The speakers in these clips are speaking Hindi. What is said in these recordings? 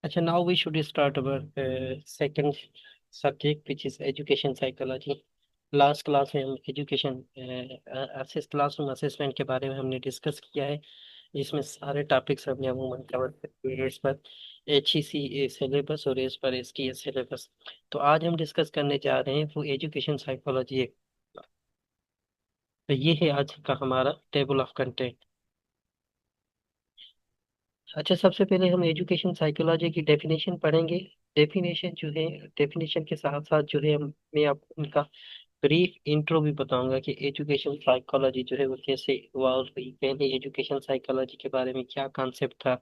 अच्छा, now we should start our second subject, which is education psychology. Last class में हम एजुकेशन क्लासरूम असेसमेंट के बारे में हमने डिस्कस किया है, जिसमें सारे टॉपिक्स हमने अमूमन कवर किए हैं इस पर HEC सिलेबस और इस पर STS सिलेबस। तो आज हम डिस्कस करने जा रहे हैं वो एजुकेशन साइकोलॉजी। तो ये है आज का हमारा टेबल ऑफ कंटेंट। अच्छा, सबसे पहले हम एजुकेशन साइकोलॉजी की डेफिनेशन पढ़ेंगे। डेफिनेशन जो है, डेफिनेशन के साथ साथ जो है मैं आपको उनका ब्रीफ इंट्रो भी बताऊंगा कि एजुकेशन साइकोलॉजी जो है वो कैसे इवॉल्व हुई। पहले एजुकेशन साइकोलॉजी के बारे में क्या कॉन्सेप्ट था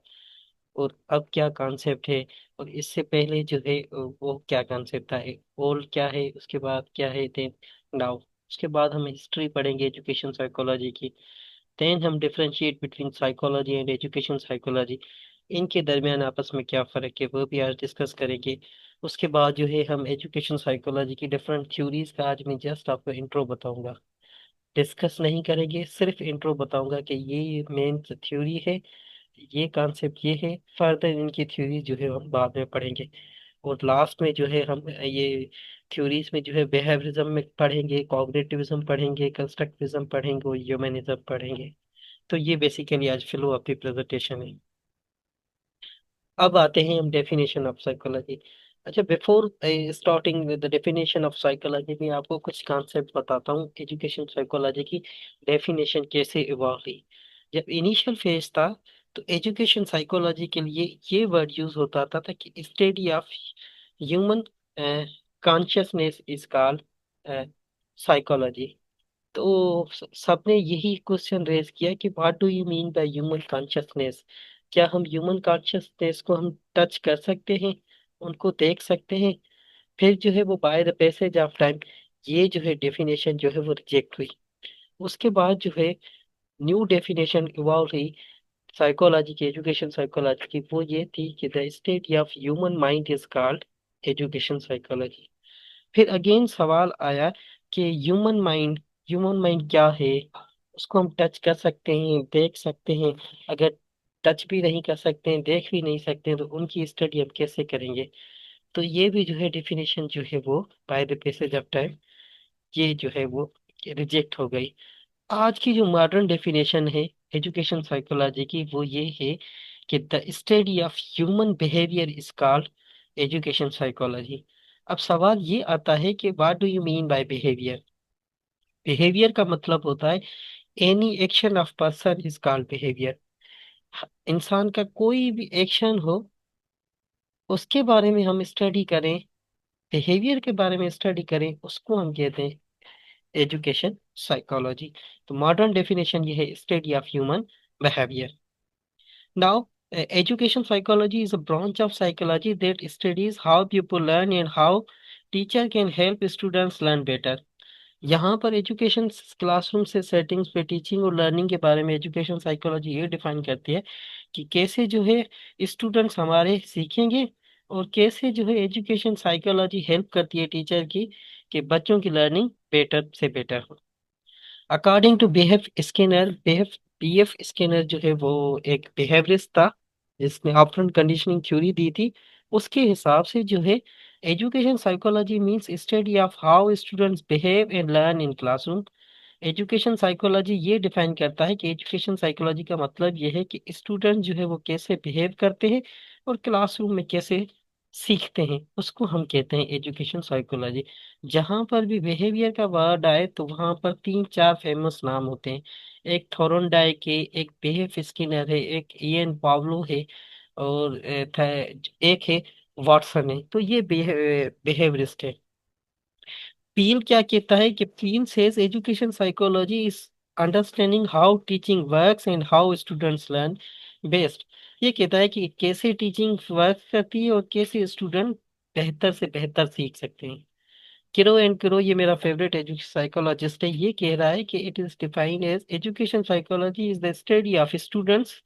और अब क्या कॉन्सेप्ट है, और इससे पहले जो है वो क्या कॉन्सेप्ट था, ओल्ड क्या है, उसके बाद क्या है, देन नाउ। उसके बाद हम हिस्ट्री पढ़ेंगे एजुकेशन साइकोलॉजी की। देन हम differentiate between psychology and education psychology, इनके दरमियान आपस में क्या फ़र्क है वो भी आज डिस्कस करेंगे। उसके बाद जो है हम एजुकेशन साइकोलॉजी की डिफरेंट थ्योरीज का आज मैं जस्ट आपको इंट्रो बताऊंगा, डिस्कस नहीं करेंगे, सिर्फ इंट्रो बताऊंगा कि ये मेन थ्योरी है, ये कॉन्सेप्ट ये है। फर्दर इनकी थ्योरी जो है हम बाद में पढ़ेंगे। और लास्ट में जो है हम ये थ्योरीज में जो है बिहेवियरिज्म में पढ़ेंगे, कॉग्निटिविज्म पढ़ेंगे, कंस्ट्रक्टिविज्म पढ़ेंगे और ह्यूमनिज्म पढ़ेंगे। तो ये बेसिकली आज फ्लो ऑफ द प्रेजेंटेशन है। अब आते हैं हम डेफिनेशन ऑफ साइकोलॉजी। अच्छा, before starting with the definition of psychology मैं आपको कुछ कॉन्सेप्ट बताता हूँ एजुकेशन साइकोलॉजी की डेफिनेशन कैसे इवॉल्व हुई। जब इनिशियल फेज था तो एजुकेशन साइकोलॉजी के लिए ये वर्ड यूज होता था कि study of human consciousness is called psychology. तो सबने यही क्वेश्चन रेज किया कि what do you mean by human consciousness. क्या हम ह्यूमन कॉन्शियसनेस को हम टच कर सकते हैं, उनको देख सकते हैं? फिर जो है वो by the passage of time ये जो है डेफिनेशन जो है वो रिजेक्ट हुई। उसके बाद जो है न्यू डेफिनेशन इवॉल्व हुई साइकोलॉजी की, एजुकेशन साइकोलॉजी की। वो ये थी कि the state of human mind is called education psychology. फिर अगेन सवाल आया कि ह्यूमन माइंड क्या है, उसको हम टच कर सकते हैं, देख सकते हैं? अगर टच भी नहीं कर सकते हैं, देख भी नहीं सकते हैं, तो उनकी स्टडी हम कैसे करेंगे? तो ये भी जो है डेफिनेशन जो है वो by the passage of time ये जो है वो रिजेक्ट हो गई। आज की जो मॉडर्न डेफिनेशन है एजुकेशन साइकोलॉजी की वो ये है कि the study of human behaviour is called education psychology. अब सवाल ये आता है कि what do you mean by behaviour. Behaviour का मतलब होता है any action of person is called behaviour. इंसान का कोई भी एक्शन हो उसके बारे में हम स्टडी करें, बिहेवियर के बारे में स्टडी करें, उसको हम कहते हैं एजुकेशन साइकोलॉजी। तो मॉडर्न डेफिनेशन ये है study of human behaviour. Now, education psychology is a branch of psychology that studies how people learn and how teacher can help students learn better. यहाँ पर एजुकेशन क्लासरूम से सेटिंग्स पे टीचिंग और लर्निंग के बारे में एजुकेशन साइकोलॉजी ये डिफाइन करती है कि कैसे जो है स्टूडेंट्स हमारे सीखेंगे, और कैसे जो है एजुकेशन साइकोलॉजी हेल्प करती है टीचर की कि बच्चों की लर्निंग बेटर से बेटर हो। अकॉर्डिंग टू बीएफ स्किनर जो है वो एक बिहेवियरिस्ट था जिसने ऑपरेंट कंडीशनिंग थ्योरी दी थी। उसके हिसाब से जो है education psychology means study of how students behave and learn in classroom. Education psychology ये डिफाइन करता है कि एजुकेशन साइकोलॉजी का मतलब ये है कि स्टूडेंट जो है वो कैसे बिहेव करते हैं और क्लासरूम में कैसे सीखते हैं, उसको हम कहते हैं एजुकेशन साइकोलॉजी। जहाँ पर भी बिहेवियर का वर्ड आए तो वहाँ पर तीन चार फेमस नाम होते हैं। एक थोरनडाइक है, एक बीएफ स्किनर है, एक इयन पावलो है, और एक है वाटसन है। तो ये बिहेवियरिस्ट है। पील क्या कहता है कि Peel says education psychology is understanding how teaching works and how students learn best. ये कहता है कि कैसे टीचिंग वर्क करती है और कैसे स्टूडेंट बेहतर से बेहतर सीख सकते हैं। किरो एंड किरो, ये मेरा फेवरेट एजुकेशन साइकोलॉजिस्ट है, ये कह रहा है कि it is defined as education psychology is the study of students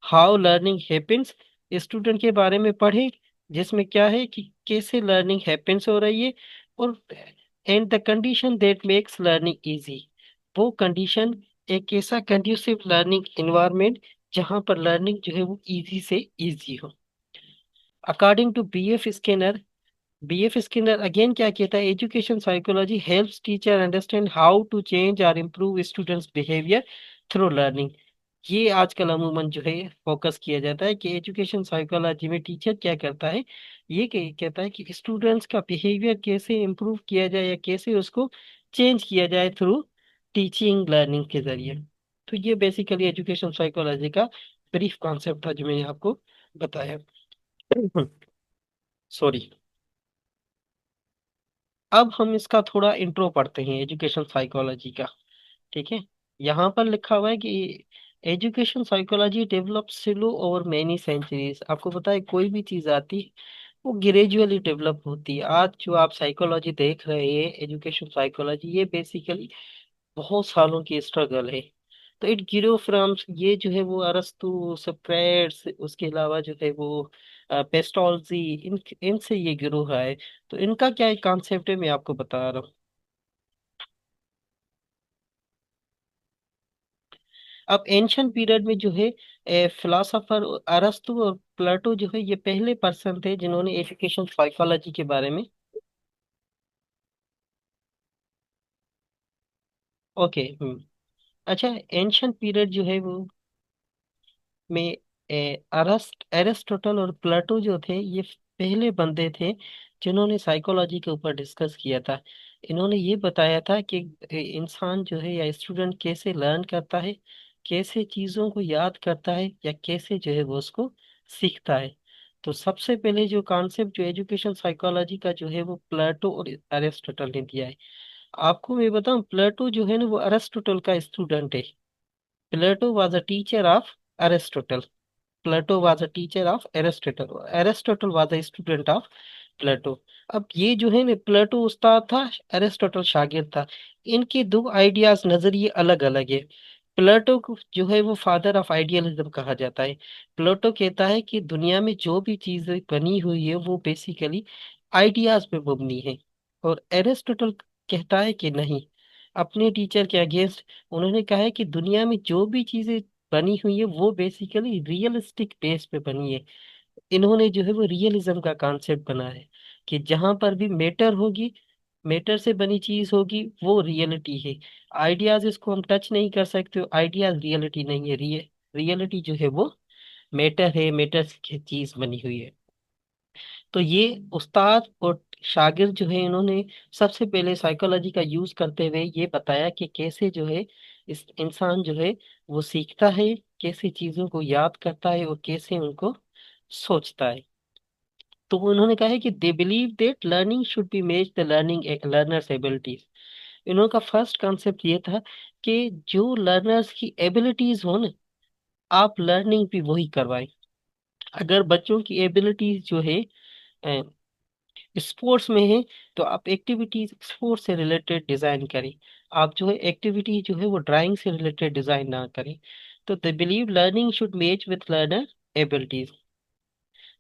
how learning happens. Student के बारे में पढ़े जिसमें क्या है कि कैसे लर्निंग हैपेंस हो रही है, और and the condition that makes learning easy. वो कंडीशन एक ऐसा कंड्यूसिव लर्निंग इन्वायरमेंट जहाँ पर लर्निंग जो है वो इजी से इजी हो। According to B F Skinner again क्या कहता है, education psychology helps teacher understand how to change और improve students behaviour through learning. ये आजकल अमूमन जो है फोकस किया जाता है कि एजुकेशन साइकोलॉजी में टीचर क्या करता है, ये कहता है कि स्टूडेंट्स का बिहेवियर कैसे इम्प्रूव किया जाए या कैसे उसको चेंज किया जाए थ्रू टीचिंग लर्निंग के जरिए। तो ये बेसिकली एजुकेशन साइकोलॉजी का ब्रीफ कॉन्सेप्ट था जो मैंने आपको बताया। सॉरी। अब हम इसका थोड़ा इंट्रो पढ़ते हैं एजुकेशन साइकोलॉजी का। ठीक है। यहाँ पर लिखा हुआ है कि education psychology develop slow over many centuries. आपको पता है कोई भी चीज आती है वो ग्रेजुअली डेवलप होती है। आज जो आप साइकोलॉजी देख रहे हैं, एजुकेशन साइकोलॉजी, ये बेसिकली बहुत सालों की स्ट्रगल है। तो इट गिरो फ्रॉम, ये जो है वो अरस्तु, सोक्रेट्स, उसके अलावा जो है वो पेस्टोल्जी, इनसे ये गिरो है। तो इनका क्या एक कॉन्सेप्ट है मैं आपको बता रहा हूँ। अब एंशियंट पीरियड में जो है फिलोसोफर अरस्तु और प्लेटो जो है ये पहले पर्सन थे जिन्होंने एजुकेशन साइकोलॉजी के बारे में। ओके। अच्छा, एंशियंट पीरियड जो है वो में एरिस्टोटल और प्लेटो जो थे ये पहले बंदे थे जिन्होंने साइकोलॉजी के ऊपर डिस्कस किया था। इन्होंने ये बताया था कि इंसान जो है या स्टूडेंट कैसे लर्न करता है, कैसे चीज़ों को याद करता है या कैसे जो है वो उसको सीखता है। तो सबसे पहले जो कॉन्सेप्ट जो एजुकेशन साइकोलॉजी का जो है वो प्लेटो और एरिस्टोटल ने दिया है। आपको मैं बताऊं, प्लेटो जो है ना वो एरिस्टोटल का स्टूडेंट है। Plato was a teacher of Aristotle. Plato was a teacher of Aristotle, Aristotle was a student of Plato. अब ये जो है ना, प्लेटो उस्ताद था, एरिस्टोटल शागिर्द था। इनके दो आइडियाज, नजरिए अलग अलग है। प्लेटो को जो है वो फादर ऑफ आइडियलिज्म कहा जाता है। प्लेटो कहता है कि दुनिया में जो भी चीजें बनी हुई है वो बेसिकली आइडियाज पे मबनी है। और एरिस्टोटल कहता है कि नहीं, अपने टीचर के अगेंस्ट उन्होंने कहा है कि दुनिया में जो भी चीजें बनी हुई है वो बेसिकली रियलिस्टिक बेस पे बनी है। इन्होंने जो है वो रियलिज्म का कॉन्सेप्ट बना है कि जहां पर भी मैटर होगी, मैटर से बनी चीज होगी, वो रियलिटी है। आइडियाज इसको हम टच नहीं कर सकते, आइडियाज रियलिटी नहीं है। रियलिटी जो है वो मैटर है, मैटर की चीज बनी हुई है। तो ये उस्ताद और शागिर्द जो है इन्होंने सबसे पहले साइकोलॉजी का यूज करते हुए ये बताया कि कैसे जो है इस इंसान जो है वो सीखता है, कैसे चीजों को याद करता है और कैसे उनको सोचता है। तो उन्होंने कहा है कि they believe that learning should B मेज द लर्निंग लर्नर्स एबिलिटीज। इन्होंने फर्स्ट कॉन्सेप्ट ये था कि जो लर्नर्स की एबिलिटीज हो ना, आप लर्निंग भी वही करवाएं। अगर बच्चों की एबिलिटीज जो है स्पोर्ट्स में है तो आप एक्टिविटीज स्पोर्ट्स से रिलेटेड डिजाइन करें। आप जो है एक्टिविटी जो है वो ड्राइंग से रिलेटेड डिजाइन ना करें। तो they believe learning should match with learner abilities.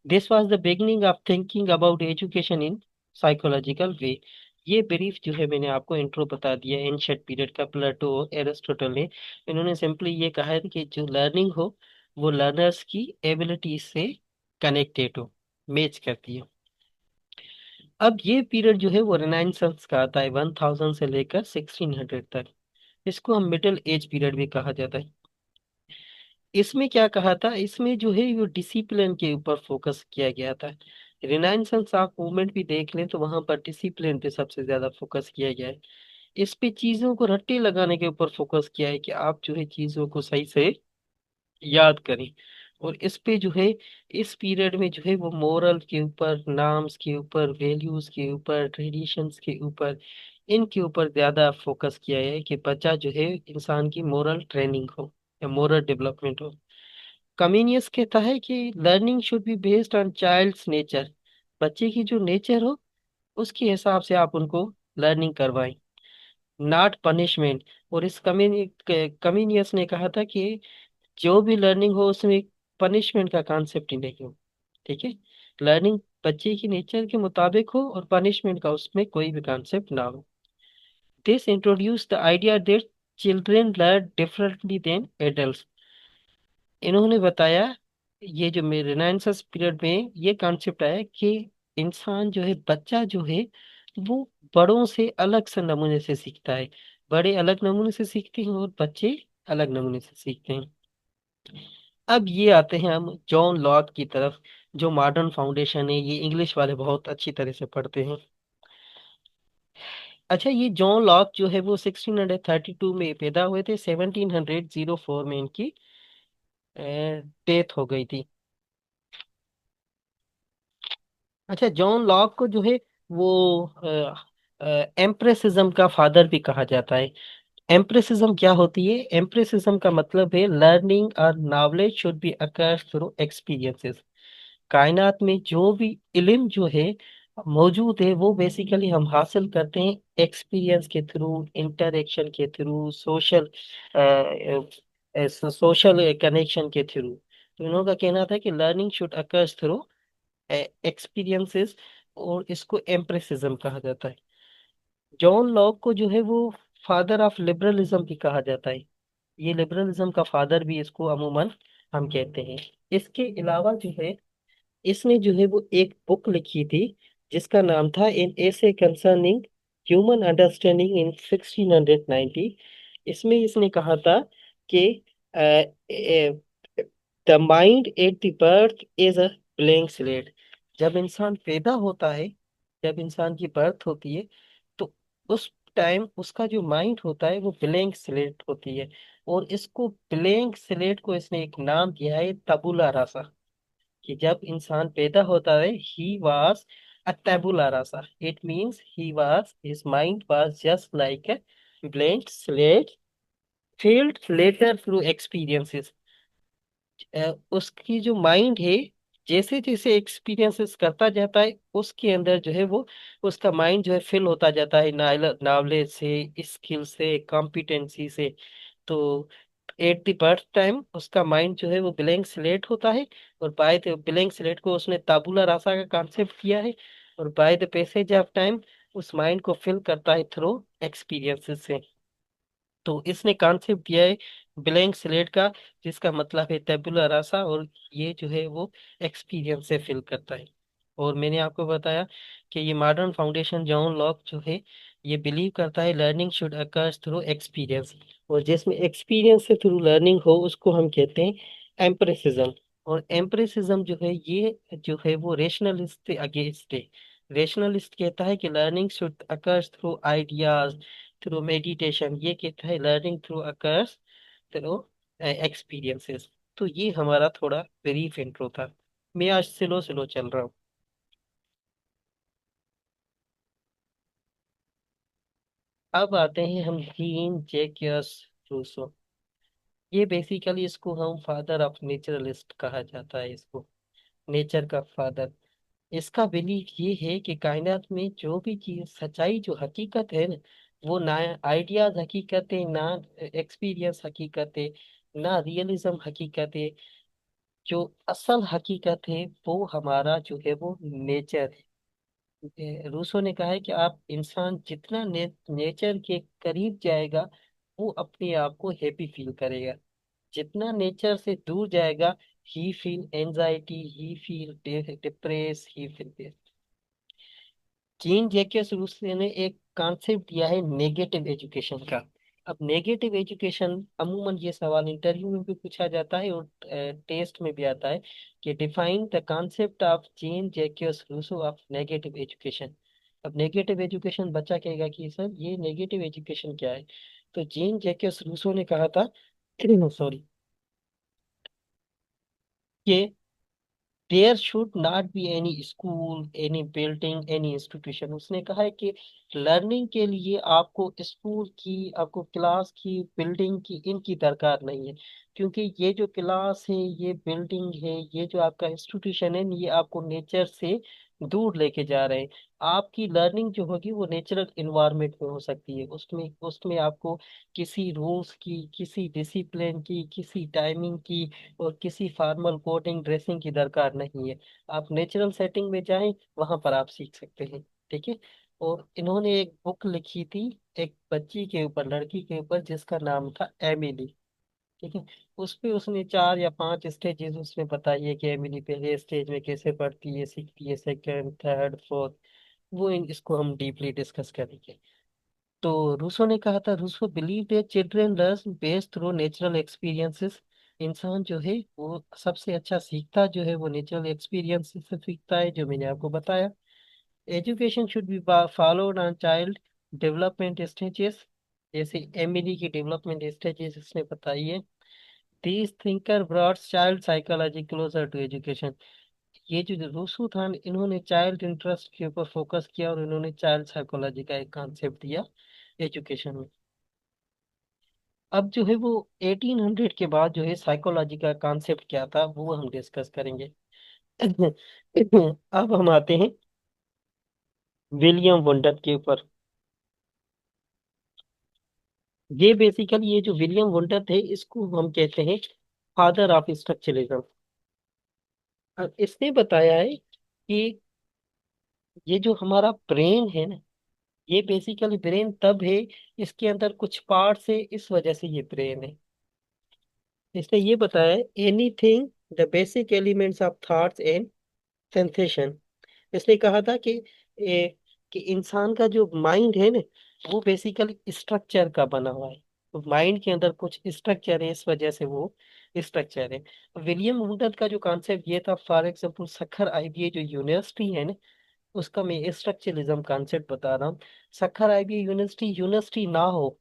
This was the beginning of thinking about education in psychological way. ये ब्रीफ जो है मैंने आपको इंट्रो बता दिया एंशियंट पीरियड का। प्लेटो, एरिस्टोटल ने इन्होंने सिंपली ये कहा है कि जो लर्निंग हो वो लर्नर्स की एबिलिटीज से कनेक्टेड हो, मैच करती हो। अब ये पीरियड जो है वो रेनाइंसेंस का आता है 1000 से लेकर 1600 तक। इसको हम मिडिल एज पीरियड भी कहा जाता है। इसमें क्या कहा था, इसमें जो है वो डिसिप्लिन के ऊपर फोकस किया गया था। रेनाइंसेंस आप मूवमेंट भी देख लें तो वहां पर डिसिप्लिन पे सबसे ज्यादा फोकस किया गया है। इस पे चीजों को रट्टे लगाने के ऊपर फोकस किया है कि आप जो है चीजों को सही से याद करें। और इस पे जो है इस पीरियड में जो है वो मोरल के ऊपर, नाम्स के ऊपर, वैल्यूज के ऊपर, ट्रेडिशंस के ऊपर, इनके ऊपर ज्यादा फोकस किया है कि बच्चा जो है इंसान की मोरल ट्रेनिंग हो या मोरल डेवलपमेंट हो। कमीनियस कहता है कि learning should be based on child's nature. बच्चे की जो नेचर हो उसके हिसाब से आप उनको लर्निंग करवाएं, नॉट पनिशमेंट। और इस कमीनियस ने कहा था कि जो भी लर्निंग हो उसमें पनिशमेंट का कॉन्सेप्ट ही नहीं हो। ठीक है। लर्निंग बच्चे की नेचर के मुताबिक हो और पनिशमेंट का उसमें कोई भी कॉन्सेप्ट ना हो। This introduce the idea that children learn differently than adult. इन्होंने बताया ये जो मेरे रेनेसांस पीरियड में ये कॉन्सेप्ट आया कि इंसान जो है, बच्चा जो है, वो बड़ों से अलग से नमूने से सीखता है। बड़े अलग नमूने से सीखते हैं और बच्चे अलग नमूने से सीखते हैं। अब ये आते हैं हम जॉन लॉक की तरफ। जो मॉडर्न फाउंडेशन है, ये इंग्लिश वाले बहुत अच्छी तरह से पढ़ते हैं। अच्छा, ये जॉन लॉक जो है वो 1632 में पैदा हुए थे। 1704 में इनकी डेथ हो गई थी। अच्छा, जॉन लॉक को जो है वो एम्प्रेसिज्म का फादर भी कहा जाता है। एम्प्रेसिज्म क्या होती है? एम्प्रेसिज्म का मतलब है लर्निंग और knowledge should be occurs through experiences. कायनात में जो भी इल्म जो है मौजूद है, वो बेसिकली हम हासिल करते हैं एक्सपीरियंस के थ्रू, इंटरेक्शन के थ्रू, सोशल कनेक्शन के थ्रू। तो इन्हों का कहना था कि learning should occurs through experiences, और इसको एम्प्रेसिज्म कहा जाता है। जॉन लॉक को जो है वो फादर ऑफ लिबरलिज्म भी कहा जाता है। ये लिबरलिज्म का फादर भी इसको अमूमन हम कहते हैं। इसके अलावा जो है, इसने जो है वो एक बुक लिखी थी जिसका नाम था इन एसे कंसर्निंग ह्यूमन अंडरस्टैंडिंग इन 1690। इसमें इसने कहा था कि the mind at the birth is a blank slate. जब इंसान पैदा होता है, जब इंसान की बर्थ होती है, तो उस टाइम उसका जो माइंड होता है वो ब्लैंक स्लेट होती है। और इसको ब्लैंक स्लेट को इसने एक नाम दिया है, तबुला रासा। कि जब इंसान पैदा होता है, ही was a tabula rasa। It means he was, his mind was just like a blank slate filled later through experiences। उसकी जो माइंड है, जैसे जैसे एक्सपीरियंसेस करता जाता है, उसके अंदर जो है वो उसका माइंड जो है फिल होता जाता है नॉलेज से, स्किल से, कॉम्पिटेंसी से। तो एट द बर्थ टाइम उसका माइंड जो है वो ब्लैंक स्लेट होता है। और बाय द ब्लैंक स्लेट को उसने ताबुला रासा का कॉन्सेप्ट किया है। और by the passage of time उस माइंड को फिल करता है थ्रू एक्सपीरियंसेस से। तो इसने कॉन्सेप्ट दिया है ब्लैंक स्लेट का, जिसका मतलब है टेबुलर रासा। और ये जो है वो एक्सपीरियंस से फिल करता है। और मैंने आपको बताया कि ये मॉडर्न फाउंडेशन जॉन लॉक जो है, ये बिलीव करता है learning should occurs through experience. और जिसमें एक्सपीरियंस से थ्रू लर्निंग हो उसको हम कहते हैं एम्प्रेसिज्म। और एम्प्रेसिज्म जो है, ये जो है वो रेशनलिस्ट के अगेंस्ट है। रेशनलिस्ट कहता है कि learning should occurs through ideas, through meditation. ये कहता है learning through occurs through experiences. तो ये हमारा थोड़ा ब्रीफ इंट्रो था। मैं आज स्लो स्लो चल रहा हूँ। अब आते हैं हम जीन जैक्यस रूसो। ये बेसिकली इसको हम फादर ऑफ नेचुरलिस्ट कहा जाता है, इसको नेचर का फादर। इसका बिलीफ ये है कि कायनात में जो भी चीज सच्चाई, जो हकीकत है ना, वो ना आइडियाज हकीकत है, ना एक्सपीरियंस हकीकत है, ना रियलिज्म हकीकत है। जो असल हकीकत है वो हमारा जो है वो नेचर है। रूसो ने कहा है कि आप इंसान जितना नेचर के करीब जाएगा, वो अपने आप को हैप्पी फील करेगा। जितना नेचर से दूर जाएगा, ही फील एंजाइटी, ही फील डिप्रेस, ही फील। जीन जैकेस रूसो ने एक कॉन्सेप्ट दिया है नेगेटिव एजुकेशन का। अब नेगेटिव एजुकेशन, अमूमन ये सवाल इंटरव्यू में भी पूछा जाता है और टेस्ट में भी आता है कि define the concept of Jean Jacques Rousseau of negative education. अब नेगेटिव एजुकेशन, बच्चा कहेगा कि सर ये नेगेटिव एजुकेशन क्या है? तो जीन जैकेस रूसो ने कहा था sorry, there should not be any school, any building, any institution. उसने कहा है कि लर्निंग के लिए आपको स्कूल की, आपको क्लास की, बिल्डिंग की, इनकी दरकार नहीं है। क्योंकि ये जो क्लास है, ये बिल्डिंग है, ये जो आपका इंस्टीट्यूशन है, ये आपको नेचर से दूर लेके जा रहे हैं। आपकी लर्निंग जो होगी वो नेचुरल इन्वायरमेंट में हो सकती है। उसमें उसमें आपको किसी रूल्स की, किसी डिसिप्लिन की, किसी टाइमिंग की और किसी फॉर्मल कोडिंग ड्रेसिंग की दरकार नहीं है। आप नेचुरल सेटिंग में जाएं, वहां पर आप सीख सकते हैं। ठीक है। और इन्होंने एक बुक लिखी थी एक बच्ची के ऊपर, लड़की के ऊपर, जिसका नाम था एमिली। ठीक है। उस पे उसने 4 या 5 स्टेजेस उसने बताई है कि एमिली पहले स्टेज में कैसे पढ़ती है, सीखती है, सेकंड, थर्ड, फोर्थ। इसको हम डीपली डिस्कस करेंगे। तो रूसो ने कहा था, Rousseau believe that children learn best through natural experiences. इंसान जो है वो सबसे अच्छा सीखता जो है वो नेचुरल एक्सपीरियंसेस से सीखता है, जो मैंने आपको बताया। Education should be followed on child development stages, जैसे एमिली की डेवलपमेंट स्टेजेस इसने बताई है। These thinker brought child psychology closer to education. ये जो रूसो था, इन्होंने चाइल्ड इंटरेस्ट के ऊपर फोकस किया और इन्होंने चाइल्ड साइकोलॉजी का एक कॉन्सेप्ट दिया एजुकेशन में। अब जो है वो 1800 के बाद जो है साइकोलॉजी का कॉन्सेप्ट क्या था वो हम डिस्कस करेंगे। अब हम आते हैं विलियम वंडर के ऊपर। ये बेसिकली ये जो विलियम वंडर थे इसको हम कहते हैं फादर ऑफ स्ट्रक्चरलिज्म। अब इसने बताया है कि ये जो हमारा ब्रेन है ना, ये बेसिकली ब्रेन तब है, इसके अंदर कुछ पार्ट्स है, इस वजह से ये ब्रेन है। इसने ये बताया, anything the basic elements of thoughts and sensation. इसने कहा था कि इंसान का जो माइंड है ना, वो बेसिकली स्ट्रक्चर का बना हुआ है। तो माइंड के अंदर कुछ स्ट्रक्चर है, इस वजह से वो स्ट्रक्चर है। विलियम वुडवर्ड का जो कॉन्सेप्ट ये था, फॉर एग्जांपल सखर आईबीए जो यूनिवर्सिटी है ना, उसका मैं स्ट्रक्चरलिज्म कॉन्सेप्ट बता रहा हूँ। सखर आईबीए यूनिवर्सिटी यूनिवर्सिटी ना हो,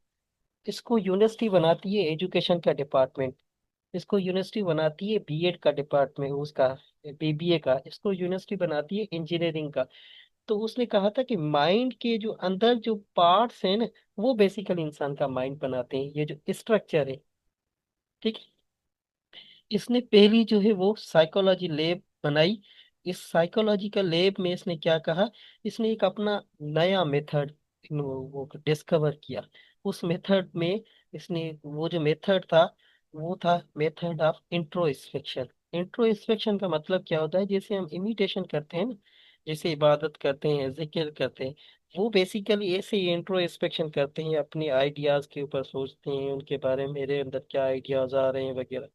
इसको यूनिवर्सिटी बनाती है एजुकेशन का डिपार्टमेंट। इसको यूनिवर्सिटी बनाती है बीएड का डिपार्टमेंट, उसका बीबीए का। इसको यूनिवर्सिटी बनाती है इंजीनियरिंग का। तो उसने कहा था कि माइंड के जो अंदर जो पार्ट्स हैं ना, वो बेसिकली इंसान का माइंड बनाते हैं, ये जो स्ट्रक्चर है। ठीक है। इसने पहली जो है वो साइकोलॉजी लैब बनाई। इस साइकोलॉजिकल लैब में इसने क्या कहा, इसने एक अपना नया मेथड वो डिस्कवर किया। उस मेथड में इसने वो जो मेथड था, वो था मेथड ऑफ इंट्रोस्पेक्शन। इंट्रोस्पेक्शन का मतलब क्या होता है, जैसे हम इमिटेशन करते हैं ना, जैसे इबादत करते हैं, जिक्र करते हैं, वो बेसिकली ऐसे ही इंट्रोस्पेक्शन करते हैं, अपने आइडियाज के ऊपर सोचते हैं, उनके बारे में मेरे अंदर क्या आइडियाज आ रहे हैं वगैरह।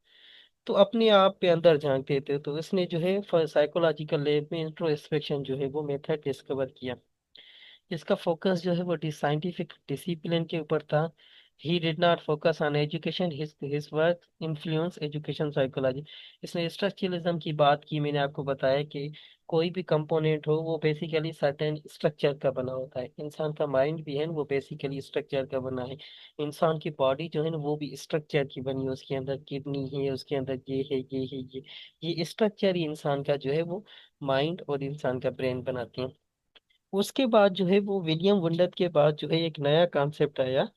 तो अपने आप पे अंदर झांकते थे। तो इसने जो है साइकोलॉजिकल लैब में इंट्रोस्पेक्शन जो है वो मेथड डिस्कवर किया। इसका फोकस जो है वो साइंटिफिक डिसिप्लिन के ऊपर था। He did not focus on education, his work influence education psychology. इसने स्ट्रक्चरलिज्म की बात की, मैंने आपको बताया कि कोई भी कंपोनेंट हो वो बेसिकली सर्टेन स्ट्रक्चर का बना होता है। इंसान का माइंड भी है ना, वो बेसिकली स्ट्रक्चर का बना है। इंसान की बॉडी जो है ना, वो भी स्ट्रक्चर की बनी है। उसके अंदर किडनी है, उसके अंदर ये है, ये है, ये स्ट्रक्चर ही इंसान का जो है वो माइंड और इंसान का ब्रेन बनाते हैं। उसके बाद जो है वो विलियम वुंडर के बाद जो है एक नया कॉन्सेप्ट आया,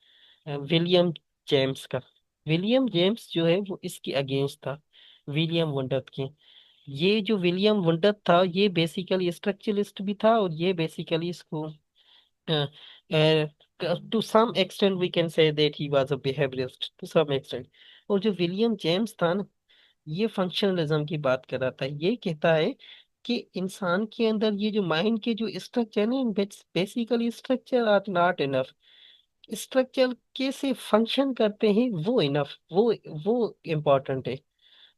विलियम जेम्स का। विलियम जेम्स जो है वो इसके अगेंस्ट था विलियम वुंडर के। ये जो विलियम वुंडर था, ये बेसिकली स्ट्रक्चरलिस्ट भी था, और ये बेसिकली इसको to some extent we can say that he was a behaviourist to some extent. और जो विलियम जेम्स था ना, ये फंक्शनलिज्म की बात कर रहा था। ये कहता है कि इंसान के अंदर ये जो माइंड के जो स्ट्रक्चर है, basically structure are not enough. Structure कैसे फंक्शन करते हैं वो इनफ, वो इम्पोर्टेंट है।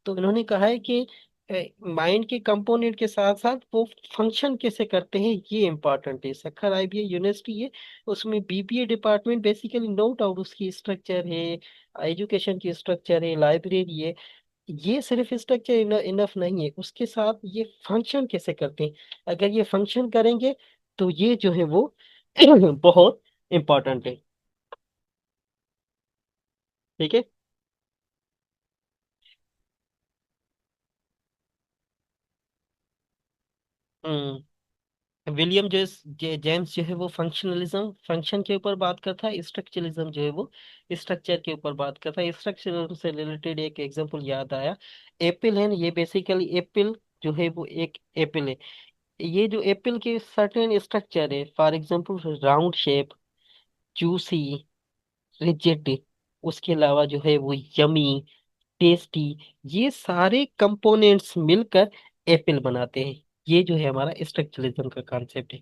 तो इन्होंने कहा है कि माइंड के कंपोनेंट के साथ साथ वो फंक्शन कैसे करते हैं ये इम्पोर्टेंट है। सखर आईबीए यूनिवर्सिटी है, उसमें BBA department basically no doubt उसकी स्ट्रक्चर है, एजुकेशन की स्ट्रक्चर है, लाइब्रेरी है। ये सिर्फ स्ट्रक्चर इनफ नहीं है, उसके साथ ये फंक्शन कैसे करते हैं। अगर ये फंक्शन करेंगे तो ये जो है वो बहुत इंपॉर्टेंट है। ठीक है। हम्म। विलियम जेम्स जो है वो फंक्शनलिज्म फंक्शन के ऊपर बात करता है, स्ट्रक्चरलिज्म जो है वो स्ट्रक्चर के ऊपर बात करता है। स्ट्रक्चरलिज्म से रिलेटेड एक एग्जांपल याद आया, एप्पल है ना, ये बेसिकली एप्पल जो है वो एक एप्पल है। ये जो एप्पल के सर्टेन स्ट्रक्चर है, for example round shape, juicy, rigid, उसके अलावा जो है वो यमी, टेस्टी, ये सारे कंपोनेंट्स मिलकर एप्पल बनाते हैं। ये जो है हमारा स्ट्रक्चरलिज्म का कॉन्सेप्ट है।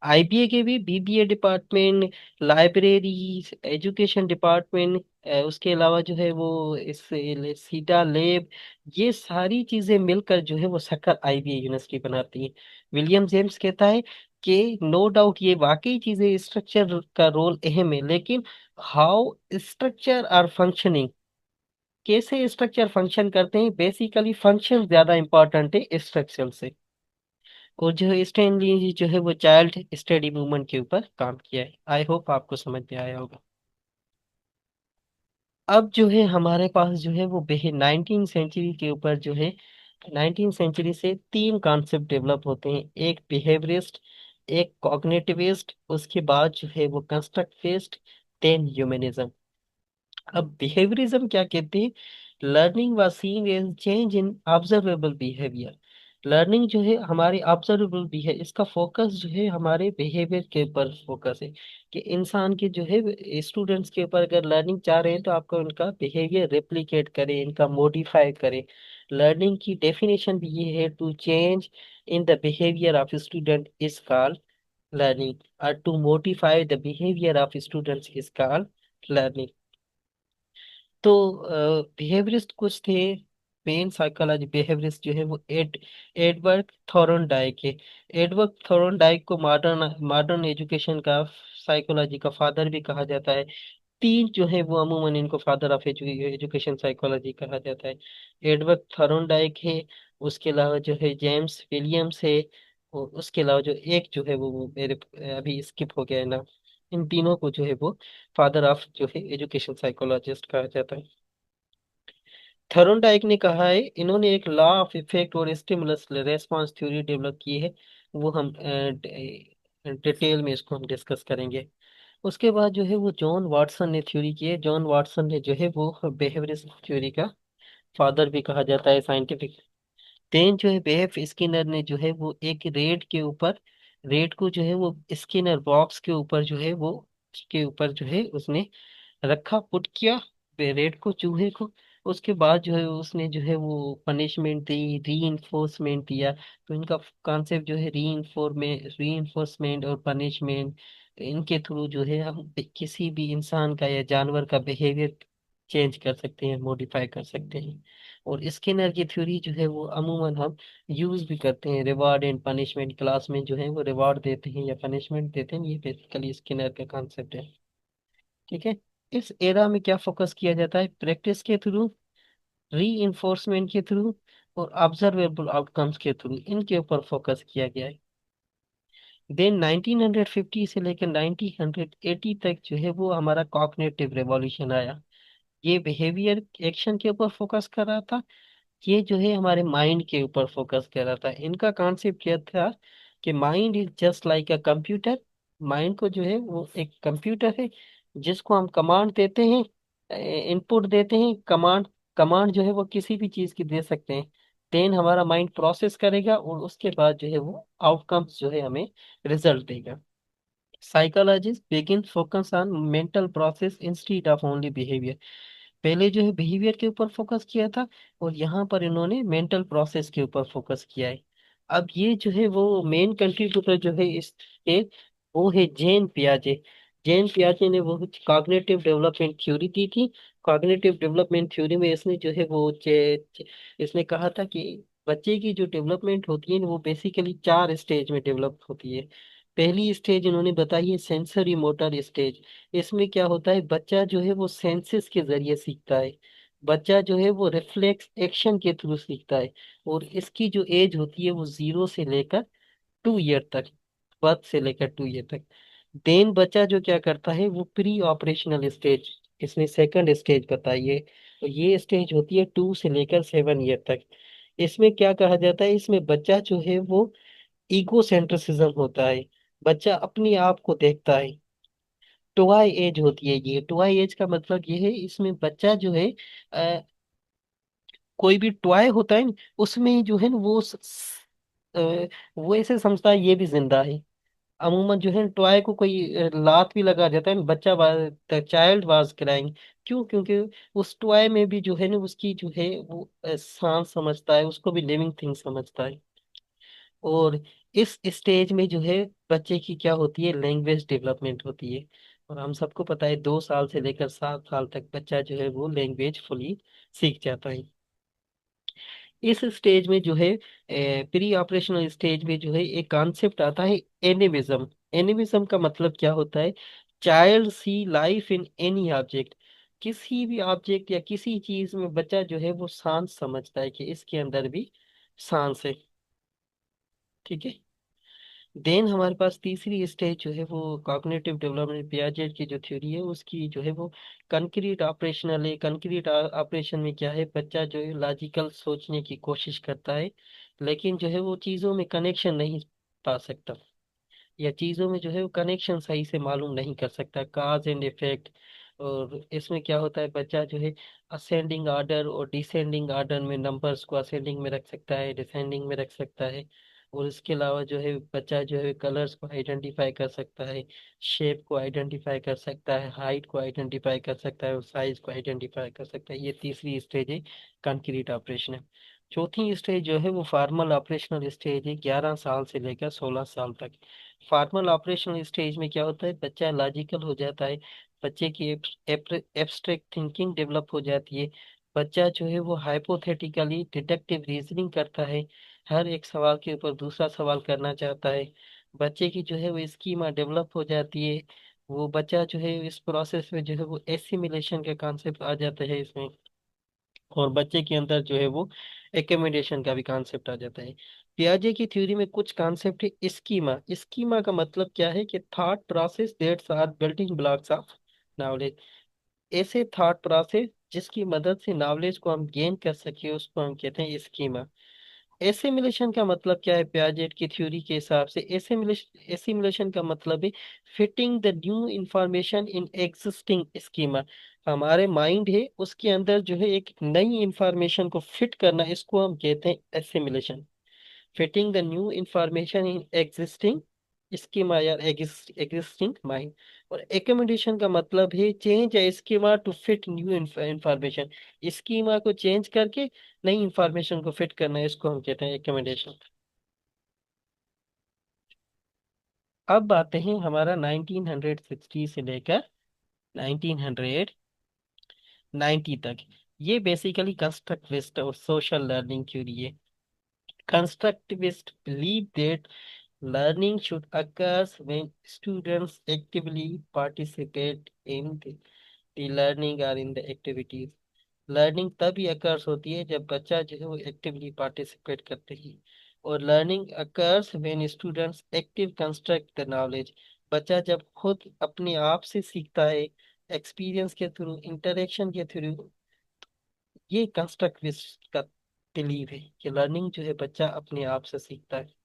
आईबीए के भी BBA department, library, education department, उसके अलावा जो है वो इस सीटा लेब, ये सारी चीजें मिलकर जो है वो सक्कर आईबीए यूनिवर्सिटी बनाती है। विलियम जेम्स कहता है कि नो डाउट ये वाकई चीजें स्ट्रक्चर का रोल अहम है, लेकिन हाउ स्ट्रक्चर आर फंक्शनिंग, कैसे स्ट्रक्चर फंक्शन करते हैं, बेसिकली फंक्शन ज्यादा इंपॉर्टेंट है स्ट्रक्चर से। और जो है स्टैनली जी जो है वो चाइल्ड स्टडी मूवमेंट के ऊपर काम किया है। आई होप आपको समझ में आया होगा। अब जो है हमारे पास जो है वो 19 सेंचुरी के ऊपर जो है 19 सेंचुरी से तीन कॉन्सेप्ट डेवलप होते हैं, एक बिहेवियरिस्ट, एक कॉग्निटिविस्ट, उसके बाद जो है वो कंस्ट्रक्टिविस्ट, देन ह्यूमनिज्म। अब बिहेवियरिज्म क्या कहते हैं? Learning was seen as change in observable behaviour. Learning जो है हमारे ऑब्जर्वेबल भी है, इसका फोकस जो है हमारे बिहेवियर के ऊपर फोकस है, कि इंसान के जो है स्टूडेंट्स के ऊपर अगर लर्निंग चाह रहे हैं तो आपको उनका बिहेवियर रेप्लिकेट करें, इनका मॉडिफाई करें। लर्निंग की डेफिनेशन भी ये है, to change in the behaviour of student is called learning, और to modify the behaviour of students is called learning. तो बिहेवियरिस्ट कुछ थे, मेन साइकोलॉजी बिहेवियरिस्ट जो है वो एडवर्ड थॉर्नडाइक है। एडवर्ड थॉर्नडाइक को मॉडर्न मॉडर्न एजुकेशन का साइकोलॉजी का फादर भी कहा जाता है। तीन जो है वो अमूमन इनको फादर ऑफ एजुकेशन साइकोलॉजी कहा जाता है। एडवर्ड थॉर्नडाइक है, उसके अलावा जो है जेम्स विलियम्स है, और उसके अलावा जो एक जो है वो मेरे अभी स्किप हो गया है ना। इन तीनों को जो है वो फादर ऑफ जो है एजुकेशन साइकोलॉजिस्ट कहा जाता है। थर्नडाइक ने कहा है, इन्होंने एक लॉ ऑफ इफेक्ट और स्टिमुलस रेस्पॉन्स थ्योरी डेवलप की है, वो हम डिटेल में इसको हम डिस्कस करेंगे। उसके बाद जो है वो जॉन वाटसन ने थ्योरी की है। जॉन वाटसन ने जो है वो बिहेवियरिस्ट थ्योरी का फादर भी कहा जाता है साइंटिफिक। देन जो है बेफ स्किनर ने जो है वो एक रेड के ऊपर, रेड को जो है वो स्किनर बॉक्स के ऊपर जो है वो उसके ऊपर जो है उसने रखा, पुट किया रेड को, चूहे को। उसके बाद जो है उसने जो है वो पनिशमेंट दी, री दिया। तो इनका कॉन्सेप्ट जो है री और पनिशमेंट, इनके थ्रू जो है हम किसी भी इंसान का या जानवर का बिहेवियर चेंज कर सकते हैं, मॉडिफाई कर सकते हैं। और स्किनर की थ्योरी जो है वो अमूमन हम यूज भी करते हैं, रिवार्ड एंड पनिशमेंट, क्लास में जो है वो रिवार्ड देते हैं या पनिशमेंट देते हैं, ये बेसिकली स्किनर का कॉन्सेप्ट है। ठीक है। इस एरा में क्या फोकस किया जाता है? प्रैक्टिस के थ्रू, री इन्फोर्समेंट के थ्रू, और ऑब्जर्वेबल आउटकम्स के थ्रू, इनके ऊपर फोकस किया गया है। देन 1950 से लेकर 1980 तक जो है वो हमारा कॉग्निटिव रेवोल्यूशन आया। ये बिहेवियर एक्शन के ऊपर फोकस कर रहा था, ये जो है हमारे माइंड के ऊपर फोकस कर रहा था। इनका कॉन्सेप्ट क्या था कि mind is just like a computer. Mind को जो है वो एक कंप्यूटर है, जिसको हम कमांड देते हैं, इनपुट देते हैं, कमांड, कमांड जो है वो किसी भी चीज की दे सकते हैं। देन हमारा माइंड प्रोसेस करेगा और उसके बाद जो है वो आउटकम्स जो है हमें रिजल्ट देगा। Psychologist begin focus on mental process instead of only behaviour. पहले जो है बिहेवियर के ऊपर फोकस किया था, और यहाँ पर इन्होंने मेंटल प्रोसेस के ऊपर फोकस किया है। अब ये जो है वो मेन कंट्रीब्यूटर जो है इसके, वो है जेन पियाजे। जेन पियाजे ने वो कॉग्निटिव डेवलपमेंट थ्योरी दी थी। कॉग्निटिव डेवलपमेंट थ्योरी में इसने जो है वो इसने कहा था कि बच्चे की जो डेवलपमेंट होती है वो बेसिकली चार स्टेज में डेवलप होती है। पहली स्टेज इन्होंने बताई है सेंसरी मोटर स्टेज। इसमें क्या होता है, बच्चा जो है वो सेंसेस के जरिए सीखता है। बच्चा जो है वो रिफ्लेक्स एक्शन के थ्रू सीखता है। और इसकी जो एज होती है वो 0 से लेकर 2 ईयर तक, बर्थ से लेकर 2 ईयर तक। देन बच्चा जो क्या करता है वो प्री ऑपरेशनल स्टेज, इसने सेकंड स्टेज बताई है। तो ये स्टेज होती है 2 से लेकर 7 ईयर तक। इसमें क्या कहा जाता है, इसमें बच्चा जो है वो ईगो सेंट्रिसिज्म होता है, बच्चा अपने आप को देखता है। टॉय एज होती है, ये टॉय एज का मतलब ये है, इसमें बच्चा जो है अ, कोई भी टॉय होता है न, उसमें जो है ना वो अ, वो ऐसे समझता है ये भी जिंदा है। अमूमन जो है टॉय को कोई लात भी लगा जाता है ना, बच्चा द चाइल्ड वाज क्राइंग। क्यों? क्योंकि उस टॉय में भी जो है ना उसकी जो है वो सांस समझता है, उसको भी लिविंग थिंग समझता है। और इस स्टेज में जो है बच्चे की क्या होती है, लैंग्वेज डेवलपमेंट होती है। और हम सबको पता है 2 साल से लेकर 7 साल तक बच्चा जो है वो लैंग्वेज फुली सीख जाता है। इस स्टेज में जो है, प्री ऑपरेशनल स्टेज में जो है एक कॉन्सेप्ट आता है, एनिमिज्म। एनिमिज्म का मतलब क्या होता है? Child see life in any object. किसी भी ऑब्जेक्ट या किसी चीज में बच्चा जो है वो सांस समझता है कि इसके अंदर भी सांस है। ठीक है। देन हमारे पास तीसरी स्टेज जो है वो कॉग्निटिव डेवलपमेंट, पियाजेट की जो थ्योरी है उसकी जो है वो कंक्रीट ऑपरेशनल है। कंक्रीट ऑपरेशन में क्या है, बच्चा जो है लॉजिकल सोचने की कोशिश करता है, लेकिन जो है वो चीज़ों में कनेक्शन नहीं पा सकता, या चीज़ों में जो है वो कनेक्शन सही से मालूम नहीं कर सकता, काज एंड इफेक्ट। और इसमें क्या होता है, बच्चा जो है असेंडिंग ऑर्डर और डिसेंडिंग ऑर्डर में नंबर्स को असेंडिंग में रख सकता है, डिसेंडिंग में रख सकता है। और इसके अलावा जो है बच्चा जो है कलर्स को आइडेंटिफाई कर सकता है, शेप को आइडेंटिफाई कर सकता है, हाइट को आइडेंटिफाई कर सकता है और साइज को आइडेंटिफाई कर सकता है। ये तीसरी स्टेज है, कंक्रीट ऑपरेशन है। चौथी स्टेज जो है वो फॉर्मल ऑपरेशनल स्टेज है, 11 साल से लेकर 16 साल तक। फॉर्मल ऑपरेशनल स्टेज में क्या होता है, बच्चा लॉजिकल हो जाता है, बच्चे की एब्स्ट्रैक्ट थिंकिंग डेवलप हो जाती है। बच्चा जो है वो हाइपोथेटिकली डिडक्टिव रीजनिंग करता है, हर एक सवाल के ऊपर दूसरा सवाल करना चाहता है। बच्चे की जो है वो स्कीमा डेवलप हो जाती है। वो बच्चा जो है इस प्रोसेस में जो है वो एसिमिलेशन का कॉन्सेप्ट आ जाता है इसमें। और बच्चे के अंदर जो है वो एकोमोडेशन का भी कॉन्सेप्ट आ जाता है। पियाजे की थ्योरी में कुछ कॉन्सेप्ट है, स्कीमा। स्कीमा का मतलब क्या है कि thought process that's are building blocks of knowledge. ऐसे थॉट प्रोसेस जिसकी मदद से नॉलेज को हम गेन कर सके उसको हम कहते हैं स्कीमा। एसिमिलेशन का मतलब क्या है, पियाजेट की थ्योरी के हिसाब से एसिमिलेशन एसिमिलेशन का मतलब है fitting the new information in existing schema. हमारे माइंड है उसके अंदर जो है एक नई इंफॉर्मेशन को फिट करना, इसको हम कहते हैं assimilation. Fitting the new information in existing schema या एग्जिस्टिंग माइंड। और एकोमोडेशन का मतलब है change a schema to fit new information. Schema को चेंज करके नई इंफॉर्मेशन को फिट करना है, इसको हम कहते हैं एकोमोडेशन। अब आते हैं हमारा 1960 से लेकर 1990 तक। ये बेसिकली कंस्ट्रक्टिविस्ट और सोशल लर्निंग थ्योरी है। Constructivist believe that learning should occur when students actively participate in the learning or in the activities. Learning तभी अकर्स होती है जब बच्चा जो है वो एक्टिवली पार्टिसिपेट करते हैं। और learning occurs when students active construct the knowledge. बच्चा जब खुद अपने आप से सीखता है, एक्सपीरियंस के थ्रू, इंटरेक्शन के थ्रू। ये कंस्ट्रक्टिविस्ट का बिलीव है कि लर्निंग जो है बच्चा अपने आप से सीखता है।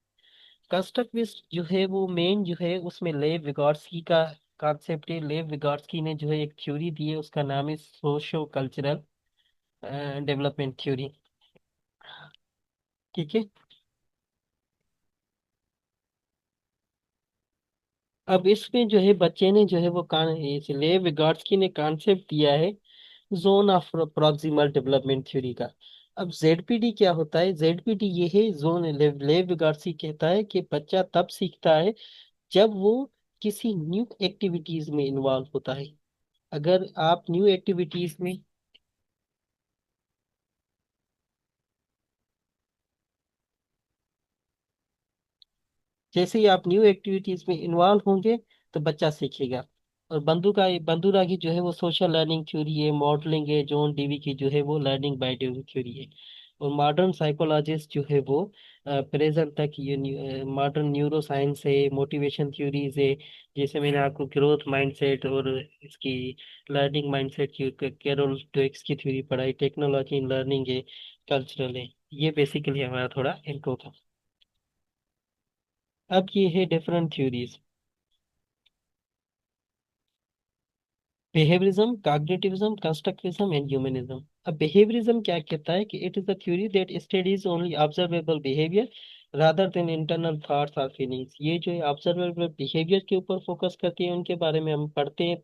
कंस्ट्रक्टिविस्ट जो है वो मेन जो है उसमें लेव विगोट्स्की का कॉन्सेप्ट है। लेव विगोट्स्की ने जो है एक थ्योरी दी है, उसका नाम है सोशो कल्चरल डेवलपमेंट थ्योरी। ठीक है। अब इसमें जो है बच्चे ने जो है वो कान इस लेव विगोट्स्की ने कॉन्सेप्ट दिया है zone of proximal development theory का। अब जेडपीडी क्या होता है, जेडपीडी ये है जोन। लेव विगोट्स्की कहता है कि बच्चा तब सीखता है जब वो किसी न्यू एक्टिविटीज में इन्वॉल्व होता है। अगर आप न्यू एक्टिविटीज में, जैसे ही आप न्यू एक्टिविटीज में इन्वॉल्व होंगे तो बच्चा सीखेगा। और बंदूरागी जो है वो सोशल लर्निंग थ्योरी है। मॉडलिंग है जॉन डीवी की जो है वो लर्निंग बाय डूइंग थ्योरी है। और मॉडर्न साइकोलॉजिस्ट जो है वो प्रेजेंट तक ये मॉडर्न न्यूरो साइंस है, मोटिवेशन थ्योरीज है। जैसे मैंने आपको ग्रोथ माइंडसेट और इसकी लर्निंग माइंडसेट की कैरोल ड्वेक्स की थ्योरी पढ़ाई। टेक्नोलॉजी इन लर्निंग है, कल्चरल है। ये बेसिकली हमारा थोड़ा इंट्रो था। अब ये है different theories, behaviourism, cognitivism, constructivism and humanism. अब बिहेवियरिज्म क्या कहता है कि it is the theory that studies only observable behaviour rather than internal thoughts और फीलिंग्स। ये जो है ऑब्जर्वेबल बिहेवियर के ऊपर फोकस करती है, उनके बारे में हम पढ़ते हैं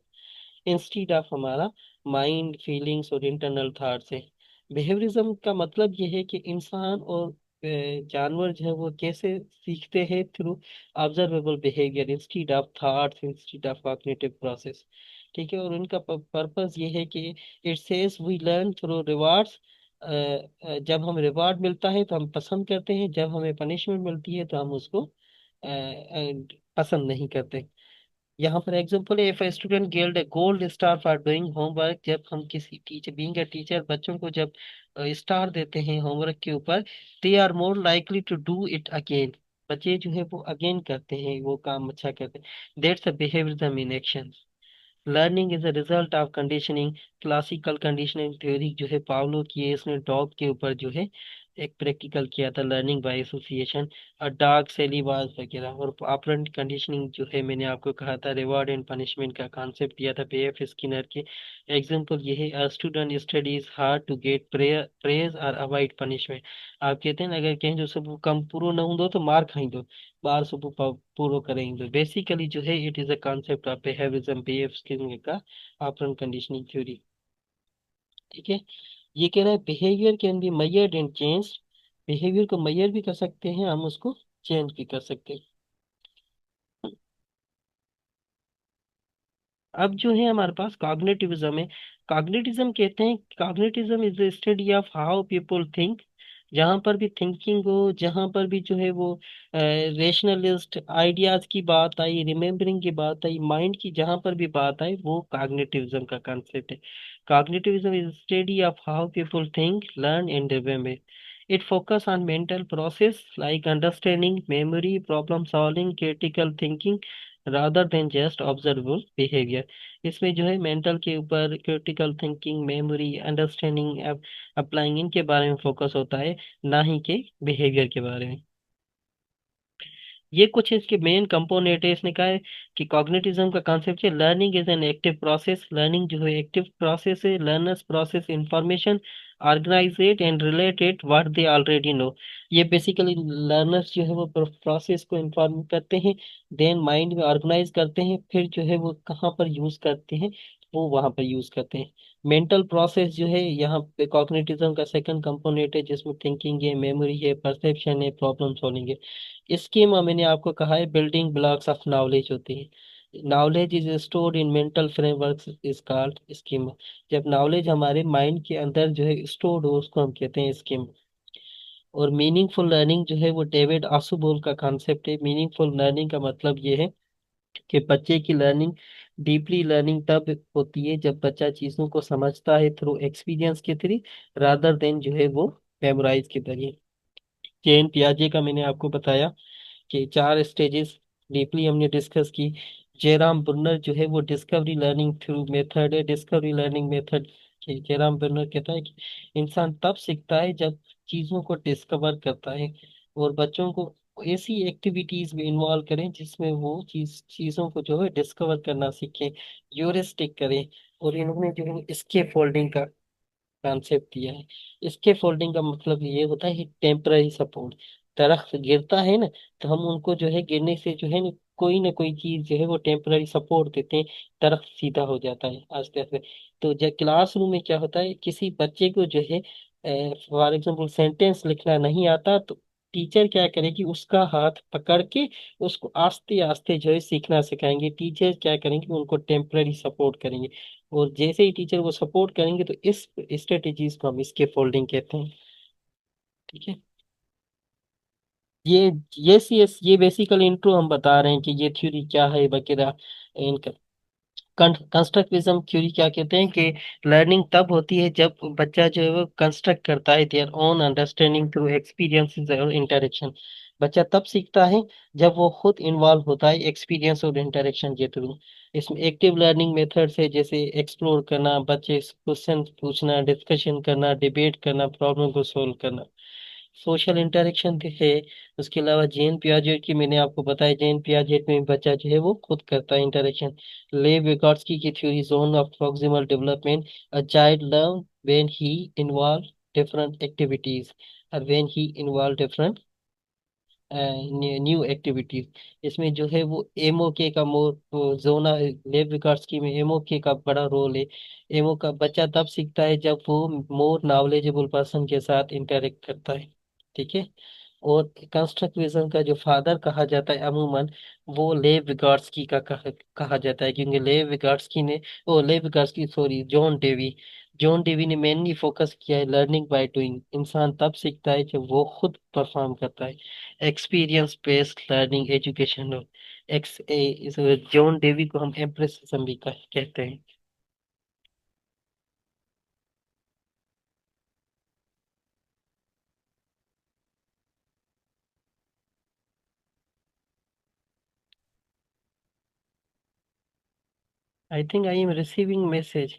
इंस्टीड ऑफ हमारा माइंड, फीलिंग्स और इंटरनल थॉट्स है। बिहेवियरिज्म का मतलब ये है कि इंसान और जानवर जो है वो कैसे सीखते हैं? Through observable behaviour instead of thoughts, instead of cognitive process. ठीक है, और उनका पर्पस ये है कि it says we learn through rewards. जब हम रिवार्ड मिलता है तो हम पसंद करते हैं, जब हमें पनिशमेंट मिलती है तो हम उसको पसंद नहीं करते। यहाँ पर एग्जाम्पल है, इफ स्टूडेंट गेल्ड a gold star for doing homework, जब हम किसी टीचर बीइंग अ टीचर बच्चों को जब स्टार देते हैं होमवर्क के ऊपर, they are more likely to do it again. बच्चे जो है वो अगेन करते हैं, वो काम अच्छा करते हैं। That's a behaviourism in action. Learning is a result of conditioning. Classical conditioning theory जो है पावलो की है, इसने डॉग के ऊपर जो है एक प्रैक्टिकल किया था, लर्निंग बाय एसोसिएशन, और डॉग सेलीबाज वगैरह। और ऑपरेंट कंडीशनिंग जो है मैंने आपको कहा था, रिवॉर्ड एंड पनिशमेंट का कॉन्सेप्ट दिया था पीएफ स्किनर के। एग्जांपल ये है, a student studies hard to get praise और अवॉइड पनिशमेंट। आप कहते हैं ना, अगर कहीं जो सब कम पूरा न हो तो मार खाई दो, बार सब पूरा करेंगे। बेसिकली जो है it is a concept of behaviourism, BF Skinner का ऑपरेंट कंडीशनिंग थ्योरी। ठीक है, ये कह रहा है behaviour can be measured and change. Behaviour को मेजर भी कर सकते हैं हम, उसको चेंज भी कर सकते हैं। अब जो है हमारे पास कॉग्निटिविज्म है। कॉग्निटिज्म कहते हैं, cognitism is the study of how people think. जहाँ पर भी थिंकिंग हो, जहाँ पर भी जो है वो रेशनलिस्ट आइडियाज की बात आई, रिमेम्बरिंग की बात आई, माइंड की जहाँ पर भी बात आई, वो कॉग्निटिविज्म का कंसेप्ट है। Cognitivism is study of how people think, learn and remember. It focus on mental process like understanding, memory, problem solving, critical thinking, rather than just observable behavior। इसमें जो है मेंटल के ऊपर, critical thinking, memory, understanding, applying, इनके बारे में फोकस होता है, ना ही के बिहेवियर के बारे में। ये कुछ इसके मेन कंपोनेंट है। इसने कहा है कि कॉग्निटिज्म का कॉन्सेप्ट है, learning is an active process. Learning जो है एक्टिव प्रोसेस है। Learners process information, organise it and relate it what they already know. ये बेसिकली लर्नर्स जो है वो प्रोसेस को इंफॉर्म करते हैं, देन माइंड में ऑर्गेनाइज करते हैं, फिर जो है वो कहाँ पर यूज करते हैं, वो वहां पर यूज करते हैं। मेंटल प्रोसेस जो है यहाँ पे कॉग्निटिज्म का सेकंड कंपोनेंट है, जिसमें थिंकिंग है, मेमोरी है, परसेप्शन है, प्रॉब्लम सॉल्विंग है। स्कीमा मैंने आपको कहा है बिल्डिंग ब्लॉक्स ऑफ नॉलेज होती है। Knowledge is stored in mental framework is called schema. जब नॉलेज हमारे माइंड के अंदर जो है स्टोर्ड हो, उसको हम कहते हैं स्कीमा। और मीनिंगफुल लर्निंग जो है वो डेविड आसूबोल का कॉन्सेप्ट है। मीनिंगफुल लर्निंग का मतलब ये है कि बच्चे की लर्निंग, डीपली लर्निंग तब होती है जब बच्चा चीजों को समझता है थ्रू एक्सपीरियंस के थ्रू, रादर देन जो है वो मेमोराइज के जरिए। चेन पियाजे का मैंने आपको बताया कि चार स्टेजेस डीपली हमने डिस्कस की। जेराम बुर्नर जो है वो डिस्कवरी लर्निंग थ्रू मेथड है। डिस्कवरी लर्निंग मेथड जेराम बुर्नर कहता है कि इंसान तब सीखता है जब चीजों को डिस्कवर करता है, और बच्चों को ऐसी एक्टिविटीज में इन्वॉल्व करें जिसमें वो चीजों को जो है डिस्कवर करना सीखें, यूरिस्टिक करें। और इन्होंने जो है स्केप फोल्डिंग का कॉन्सेप्ट दिया है। इसके फोल्डिंग का मतलब ये होता है टेम्पररी सपोर्ट। दरख्त गिरता है ना, तो हम उनको जो है गिरने से जो है ना कोई चीज जो है वो टेम्पररी सपोर्ट देते हैं, दरख्त सीधा हो जाता है आस्ते आस्ते। तो जब क्लासरूम में क्या होता है, किसी बच्चे को जो है फॉर एग्जाम्पल सेंटेंस लिखना नहीं आता, तो टीचर क्या करेगी, उसका हाथ पकड़ के उसको आस्ते आस्ते जो है सीखना सिखाएंगे। टीचर क्या करेंगे, उनको टेम्पररी सपोर्ट करेंगे। और जैसे ही टीचर वो सपोर्ट करेंगे तो इस स्ट्रेटेजीज को हम इसके फोल्डिंग कहते हैं। ठीक है, ये ये बेसिकली इंट्रो हम बता रहे हैं कि ये थ्योरी क्या है वगैरह। इनका कंस्ट्रक्टिविज्म थ्योरी क्या कहते हैं कि लर्निंग तब होती है जब बच्चा जो है वो कंस्ट्रक्ट करता है their own understanding through experiences और इंटरेक्शन। बच्चा तब सीखता है जब वो खुद इन्वॉल्व होता है एक्सपीरियंस और इंटरेक्शन के थ्रू। इसमें एक्टिव लर्निंग मेथड्स है, जैसे एक्सप्लोर करना, बच्चे क्वेश्चन पूछना, डिस्कशन करना, डिबेट करना, प्रॉब्लम को सोल्व करना। सोशल इंटरेक्शन है। उसके अलावा जेन पियाजेट की मैंने आपको बताया, जेन पियाजेट में बच्चा जो है वो खुद करता है इंटरेक्शन। लेव विगोट्स्की की theory zone of proximal development, a child learn when he involve different activities और when he involve different new activities. इसमें जो है वो एमओके का मोर जोना, लेव विगोट्स्की में एमओके का बड़ा रोल है। एमओ का बच्चा तब सीखता है जब वो मोर नॉलेजेबल पर्सन के साथ इंटरेक्ट करता है। ठीक है। और कंस्ट्रक्टिविज्म का जो फादर कहा जाता है अमूमन, वो लेव विगार्स्की का कहा जाता है, क्योंकि लेव विगार्स्की सॉरी जॉन डेवी ने मेनली फोकस किया है लर्निंग बाय डूइंग। इंसान तब सीखता है जब वो खुद परफॉर्म करता है। Experience based learning education, X a John Dewey को हम एम्प्रेसिज्म भी कहते हैं। I think I am receiving message.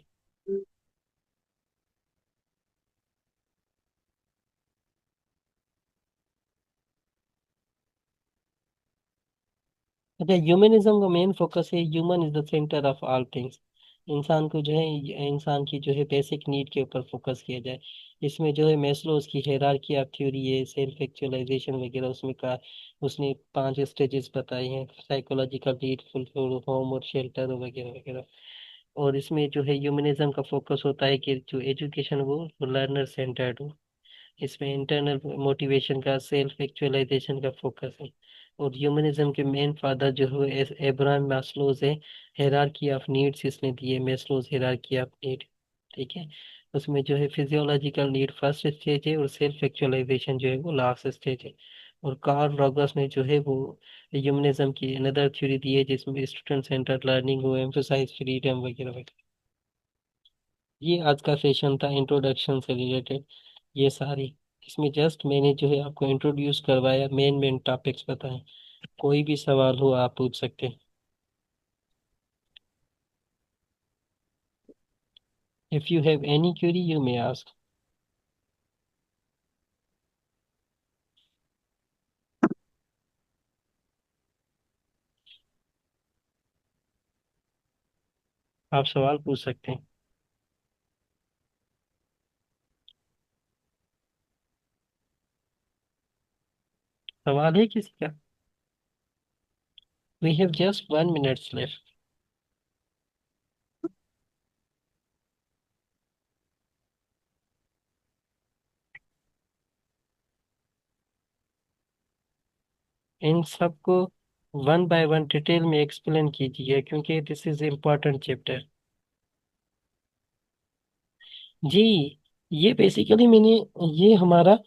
अच्छा, ह्यूमनिज्म का मेन फोकस है human is the centre of all things. इंसान को जो है, इंसान की जो है बेसिक नीड के ऊपर फोकस किया जाए। इसमें जो है मैस्लोज की हायरार्की ऑफ थ्योरी है, सेल्फ एक्चुअलाइजेशन वगैरह उसमें का उसने 5 स्टेजेस बताए हैं, साइकोलॉजिकल नीड, फुलफिल होम और शेल्टर वगैरह वगैरह। और इसमें जो है ह्यूमनिज्म का फोकस होता है कि जो एजुकेशन वो लर्नर सेंटर्ड हो। इसमें इंटरनल मोटिवेशन का, सेल्फ एक्चुअलाइजेशन का फोकस है। और ह्यूमनिज्म के मेन फादर जो है एब्राहम मास्लोज है। हायरार्की ऑफ नीड्स इसने दी है, मैस्लोज हायरार्की ऑफ नीड। ठीक है। उसमें जो है फिजियोलॉजिकल नीड फर्स्ट स्टेज है, और सेल्फ एक्चुअलाइजेशन जो है वो लास्ट स्टेज है। और कार्ल रॉगर्स ने जो है वो ह्यूमनिज्म की अनदर थ्योरी दी है, जिसमें स्टूडेंट सेंटर लर्निंग हो, एम्फोसाइज फ्रीडम वगैरह वगैरह। ये आज का सेशन था इंट्रोडक्शन से रिलेटेड, ये सारी। इसमें जस्ट मैंने जो है आपको इंट्रोड्यूस करवाया, मेन मेन टॉपिक्स बताएं। कोई भी सवाल हो आप पूछ सकते हैं। If you have any query you may ask. आप सवाल पूछ सकते हैं। सवाल है किसी का? We have just 1 minutes left. इन सबको वन बाय वन डिटेल में एक्सप्लेन कीजिए, क्योंकि दिस इज इम्पोर्टेंट चैप्टर। जी, ये बेसिकली मैंने ये हमारा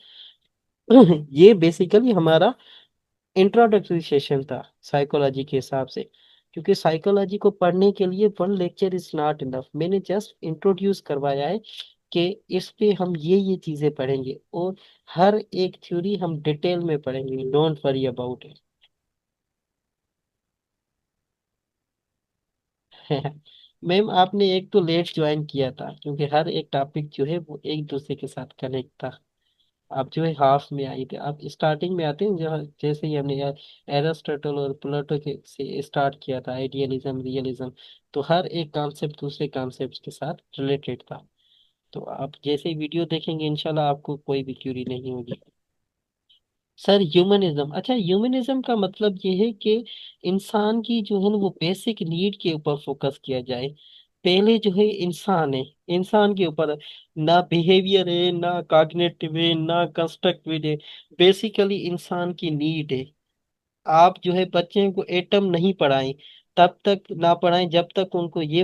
ये बेसिकली हमारा इंट्रोडक्टरी सेशन था साइकोलॉजी के हिसाब से। क्योंकि साइकोलॉजी को पढ़ने के लिए 1 लेक्चर इज नॉट इनफ, मैंने जस्ट इंट्रोड्यूस करवाया है कि इस पे हम ये चीजें पढ़ेंगे, और हर एक थ्योरी हम डिटेल में पढ़ेंगे, don't worry about it. Ma'am, आपने एक तो लेट ज्वाइन किया था, क्योंकि हर एक टॉपिक जो है वो एक दूसरे के साथ कनेक्ट था। आप जो है हाफ में आई थे, आप स्टार्टिंग में आते हैं जहाँ जैसे ही हमने यार एरिस्टोटल और प्लेटो के से स्टार्ट किया था, आइडियलिज्म रियलिज्म। तो हर एक कॉन्सेप्ट दूसरे कॉन्सेप्ट के साथ रिलेटेड था। तो आप जैसे ही वीडियो देखेंगे इंशाल्लाह आपको कोई भी क्यूरी नहीं होगी। सर, ह्यूमनिज्म, अच्छा, ह्यूमनिज्म का मतलब ये है कि इंसान की जो है ना वो बेसिक नीड के ऊपर फोकस किया जाए। पहले जो है इंसान है, इंसान के ऊपर ना बिहेवियर है, ना कॉग्निटिव है, ना कंस्ट्रक्टिव है। बेसिकली इंसान की नीड है। आप जो है बच्चे को एटम नहीं पढ़ाएं, तब तक ना पढ़ाएं जब तक उनको ये